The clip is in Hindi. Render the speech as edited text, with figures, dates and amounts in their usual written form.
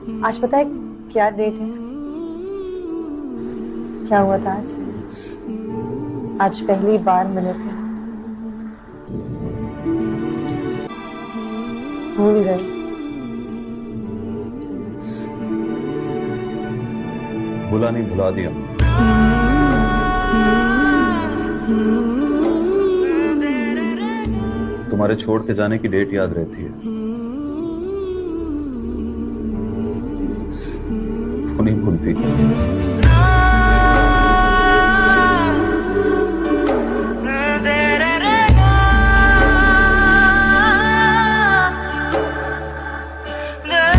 आज पता है क्या डेट है? क्या हुआ था आज? आज पहली बार मिले थे। भूल गए? भुला नहीं, भुला दिया। तुम्हारे छोड़ के जाने की डेट याद रहती है, वो नहीं भूलती।